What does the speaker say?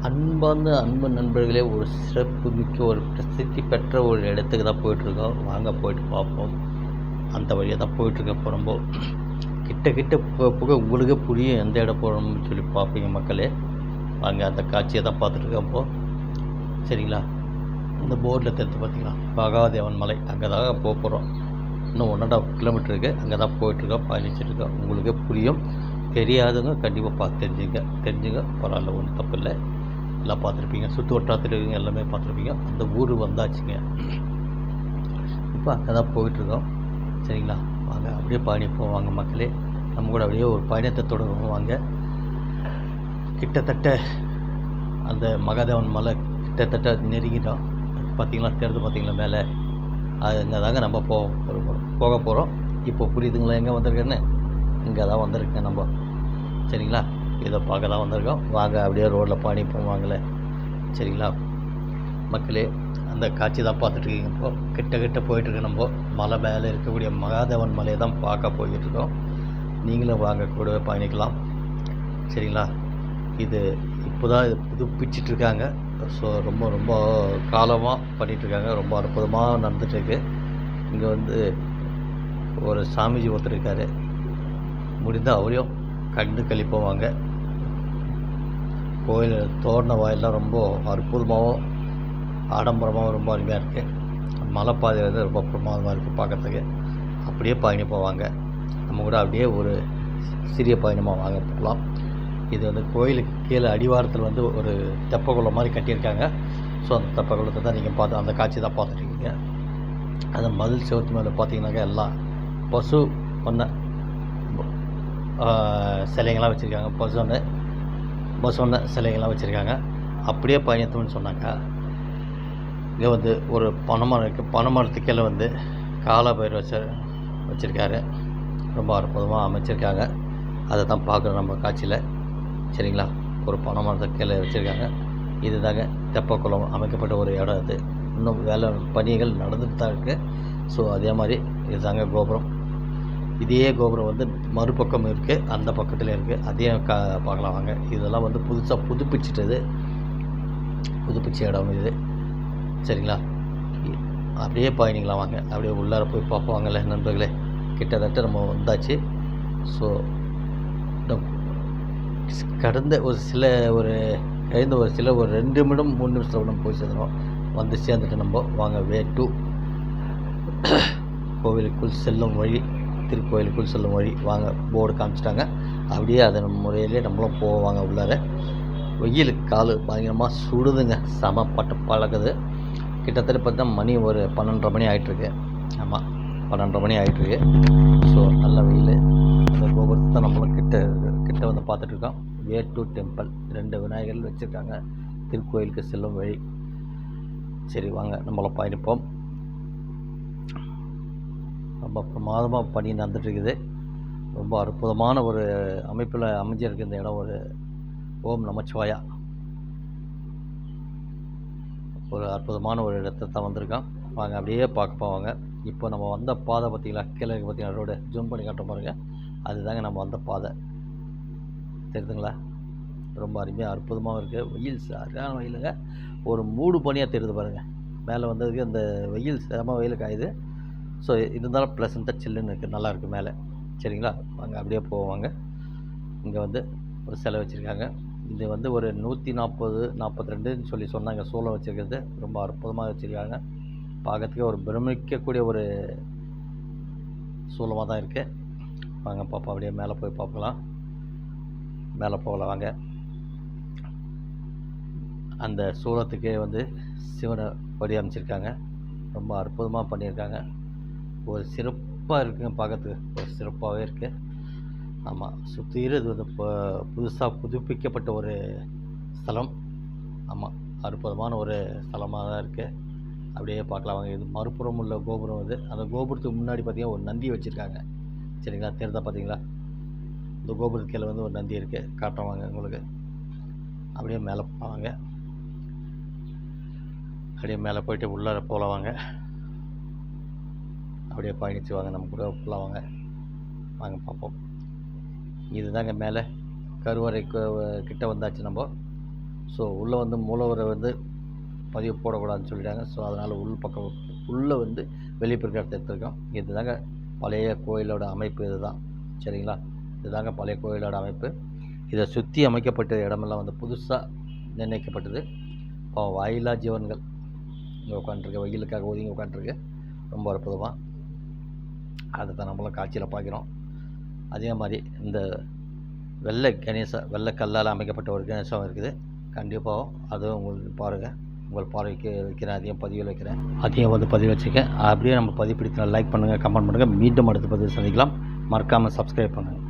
அன்பு நண்பர்களே, ஒரு சிறப்பு மிக்க ஒரு பிரசித்தி பெற்ற ஒரு இடத்துக்கு தான் போயிட்டுருக்கோம். வாங்க போயிட்டு பார்ப்போம். அந்த வழியா தான் போயிட்டுருக்கோம். இப்போ ரொம்ப கிட்ட கிட்ட போக உங்களுக்கே புரியும் எந்த இடம் போகிறோம்னு சொல்லி பார்ப்பீங்க மக்களே. வாங்க அந்த காட்சியை தான் பார்த்துட்ருக்கோம் இப்போது. சரிங்களா? இந்த போர்டில் தெரிஞ்சு பார்த்தீங்களா, மகாதேவன் மலை, அங்கே தான் போக போகிறோம். இன்னும் 1.5 கிலோமீட்டர் இருக்குது. அங்கே தான் போயிட்டுருக்கோம், பயணிச்சிட்ருக்கோம். உங்களுக்கே புரியும். தெரியாதவங்க கண்டிப்பாக பார்த்து தெரிஞ்சுங்க. பரவாயில்ல, ஒன்றும் தப்பு இல்லை. எல்லாம் பார்த்துருப்பீங்க, சுற்று வட்டாரத்தில் இருக்கீங்க, எல்லாமே பார்த்துருப்பீங்க. அந்த ஊர் வந்தாச்சுங்க. இப்போ அங்கே தான் போயிட்டுருக்கோம். சரிங்களா? வாங்க அப்படியே பயணிப்போம். வாங்க மக்களே, நம்ம கூட அப்படியே ஒரு பயணத்தை தொடருவோம். வாங்க. கிட்டத்தட்ட அந்த மகாதேவன் மலை கிட்டத்தட்ட நெருங்கிட்டோம். பார்த்தீங்களா, தெரிஞ்சு பார்த்தீங்களா மேலே, அங்கே தாங்க நம்ம போக போகிறோம். இப்போ புரியுதுங்களா எங்கே வந்திருக்கேன்னு? இங்கே தான் வந்திருக்கேன் நம்ம. சரிங்களா? இதை பார்க்க தான் வந்திருக்கோம். வாங்க அப்படியே ரோட்டில் பயணிப்போம். வாங்கலை? சரிங்களா மக்களே, அந்த காட்சி தான் பார்த்துட்ருக்கீங்க. இப்போ கிட்ட போயிட்டுருக்கோம். நம்ம மலை மேலே இருக்கக்கூடிய மகாதேவன் மலையை தான் பார்க்க போய்கிட்டுருக்கோம். நீங்களும் வாங்க கூடவே பயணிக்கலாம். சரிங்களா? இது இப்போ தான் இது புதுப்பிச்சிட்ருக்காங்க. ஸோ ரொம்ப காலமாக பண்ணிகிட்ருக்காங்க. ரொம்ப அற்புதமாக நடந்துகிட்ருக்கு. இங்கே வந்து ஒரு சாமிஜி ஒருத்தர் இருக்கார். முடிந்தால் அவரையும் கண்டு கழிப்போம். வாங்க. கோயில் தோரண வாயிலாம் ரொம்ப அற்புதமாகவும் ஆடம்பரமாகவும் ரொம்ப அருமையாக இருக்குது. மலைப்பாதை வந்து ரொம்ப பிரமாதமாக இருக்குது பார்க்குறதுக்கு. அப்படியே பயணிப்போம். வாங்க. நம்ம கூட அப்படியே ஒரு சிறிய பயணமாக வாங்க போகலாம். இது வந்து கோயிலுக்கு கீழே அடிவாரத்தில் வந்து ஒரு தெப்பக்குளம் மாதிரி கட்டியிருக்காங்க. ஸோ அந்த தெப்பக்குளத்தை தான் நீங்கள் அந்த காட்சி தான் பார்த்துட்ருக்கீங்க. அந்த மதில் செவத்து மேலே பார்த்தீங்கன்னாக்கா எல்லாம் பசு பண்ண சிலைங்கள்லாம் வச்சுருக்காங்க. பசுவண்ண சிலைகள்லாம் வச்சுருக்காங்க. அப்படியே பயணித்தோம்னு சொன்னாக்கா, இங்கே வந்து ஒரு பனைமரம் இருக்குது. பனைமரத்துக்கு கீழே வந்து காலபைரவர் வச்சுருக்காரு. ரொம்ப அற்புதமாக அமைச்சிருக்காங்க. அதை தான் பார்க்குறோம் நம்ம காட்சியில். சரிங்களா? ஒரு பனைமரத்துக்கு கீழே வச்சுருக்காங்க. இது தாங்க தெப்பக்குளம் அமைக்கப்பட்ட ஒரு இடம். அது இன்னும் வேலை பணிகள் நடந்துட்டு தான் இருக்குது. ஸோ அதே மாதிரி இது தாங்க கோபுரம். இதே கோபுரம் வந்து மறுபக்கம் இருக்குது, அந்த பக்கத்தில் இருக்குது. அதையும் பார்க்கலாம் வாங்க. இதெல்லாம் வந்து புதுசாக புதுப்பிச்ச இடம் இது. சரிங்களா? அப்படியே பயணிக்கலாம் வாங்க. அப்படியே உள்ளார போய் பார்ப்பாங்கல்ல நண்பர்களே. கிட்டத்தட்ட நம்ம வந்தாச்சு. ஸோ கடந்த ஒரு 2 நிமிடம் 3 நிமிஷத்தில் நம்ம போய் சேர்ந்துடும். வந்து சேர்ந்துட்டு நம்ம வாங்க. வே டூ கோவிலுக்குள் செல்லும் வழி, திருக்கோயிலுக்குள் செல்லும் வழி. வாங்க, போர்டு காமிச்சிட்டாங்க. அப்படியே அதன் முறையிலே நம்மளும் போவாங்க உள்ளார. வெயில் கால் பயங்கரமாக சுடுதுங்க. பட்டு பழகுது. கிட்டத்தட்ட பார்த்தா மணி ஒரு 12:30 மணி ஆகிட்டுருக்கு. ஆமாம், 12:30 மணி ஆகிட்டுருக்கு. ஸோ நல்ல வெயில். அந்த கோபுரத்தை தான் நம்மளும் கிட்ட வந்து பார்த்துட்ருக்கோம். வே டூ டெம்பிள் 2 விநாயகர்கள் வச்சுருக்காங்க. திருக்கோயிலுக்கு செல்லும் வழி. சரி வாங்க, நம்மளும் பயணிப்போம். ரொம்ப பிரமாதமாக பணி நடந்துகிட்ருக்குது. ரொம்ப அற்புதமான ஒரு அமைப்பில் அமைஞ்சிருக்கு இந்த இடம். ஒரு ஓம் நமச்சிவாயா, ஒரு அற்புதமான ஒரு இடத்தை தான் வந்திருக்கோம். வாங்க அப்படியே பார்க்க போவாங்க. இப்போ நம்ம வந்த பாதை பார்த்திங்களா, கீழே பார்த்திங்களா ரோடு, ஜூம் பண்ணி காட்ட பாருங்க. அதுதாங்க நம்ம வந்த பாதை. தெரியுதுங்களா? ரொம்ப அருமையாக அற்புதமாகவும் இருக்குது. வெயில் சரியான வெயிலுங்க. ஒரு மூடு பனியாக தெரியுது பாருங்கள். மேலே வந்ததுக்கு அந்த வெயில் செம வெயில் காயுது. ஸோ இருந்தாலும் ப்ளசண்ட்டாக சில்லுன்னு இருக்குது, நல்லாயிருக்கு மேலே. சரிங்களா? வாங்க அப்படியே போவாங்க. இங்கே வந்து ஒரு சிலை வச்சுருக்காங்க. இது வந்து ஒரு 140-42ன்னு சொல்லி சொன்னாங்க. சூளம் வச்சுருக்கிறது ரொம்ப அற்புதமாக வச்சுருக்காங்க. பார்க்கறதுக்கே ஒரு பிரமிக்கக்கூடிய ஒரு சூளமாக தான் இருக்குது. வாங்க பார்ப்போம். அப்படியே மேலே போய் பார்க்கலாம். மேலே போகலாம் வாங்க. அந்த சூளத்துக்கே வந்து சிவனை வடிவமைச்சிருக்காங்க. ரொம்ப அற்புதமாக பண்ணியிருக்காங்க. ஒரு சிறப்பாக இருக்குங்க, பார்க்கறதுக்கு ஒரு சிறப்பாகவே இருக்குது. ஆமாம், சுற்றிலும் இது வந்து புதுசாக புதுப்பிக்கப்பட்ட ஒரு ஸ்தலம். ஆமாம், அற்புதமான ஒரு ஸ்தலமாக தான் இருக்குது. அப்படியே பார்க்கலாம் வாங்க. இது மறுபுறம் உள்ள கோபுரம். இது அந்த கோபுரத்துக்கு முன்னாடி பார்த்திங்கன்னா ஒரு நந்தி வச்சுருக்காங்க. சரிங்களா? தெரியுதா பார்த்தீங்களா? இந்த கோபுரத்து கீழே வந்து ஒரு நந்தி இருக்குது. காட்டுறேன் வாங்க உங்களுக்கு. அப்படியே மேலே போவாங்க. அப்படியே மேலே போயிட்டு உள்ளார போகலாம் வாங்க. அப்படியே பயணித்து வாங்க, நம்ம கூட ஃபுல்லாக வாங்க. வாங்க பார்ப்போம். இது தாங்க மேலே கருவறை கிட்ட வந்தாச்சு நம்ம. ஸோ உள்ளே வந்து மூலவரை வந்து பதிவு போடக்கூடாதுன்னு சொல்லிட்டாங்க. ஸோ அதனால் பக்கம் உள்ளே வந்து வெளிப்பிரகாரத்தை எடுத்துருக்கோம். இது தாங்க பழைய கோயிலோட அமைப்பு. இது தான் சரிங்களா. இதுதாங்க பழைய கோயிலோட அமைப்பு. இதை சுற்றி அமைக்கப்பட்ட இடமெல்லாம் வந்து புதுசாக நிர்ணயிக்கப்பட்டது. இப்போ வாயிலா ஜீவன்கள் இங்கே உட்காந்துருக்கு, வெயிலுக்காக ஒதுங்கி உட்காந்துருக்கு. ரொம்ப அற்புதமாக அதை தான் நம்மளும் காட்சியில் பார்க்குறோம். அதே மாதிரி இந்த வெள்ளை கல்லால் அமைக்கப்பட்ட ஒரு கணேசம் இருக்குது. கண்டிப்பாக அதுவும் உங்களுக்கு பாருங்கள், உங்கள் பார்வைக்கு வைக்கிறேன். அதையும் பதிவில் வைக்கிறேன், அதையும் வந்து பதிவு வச்சுருக்கேன். அப்படியே நம்ம பதிவு பிடித்த லைக் பண்ணுங்கள், கமெண்ட் பண்ணுங்கள். மீண்டும் அடுத்த பதிவு சந்திக்கலாம். மறக்காமல் சப்ஸ்கிரைப் பண்ணுங்கள்.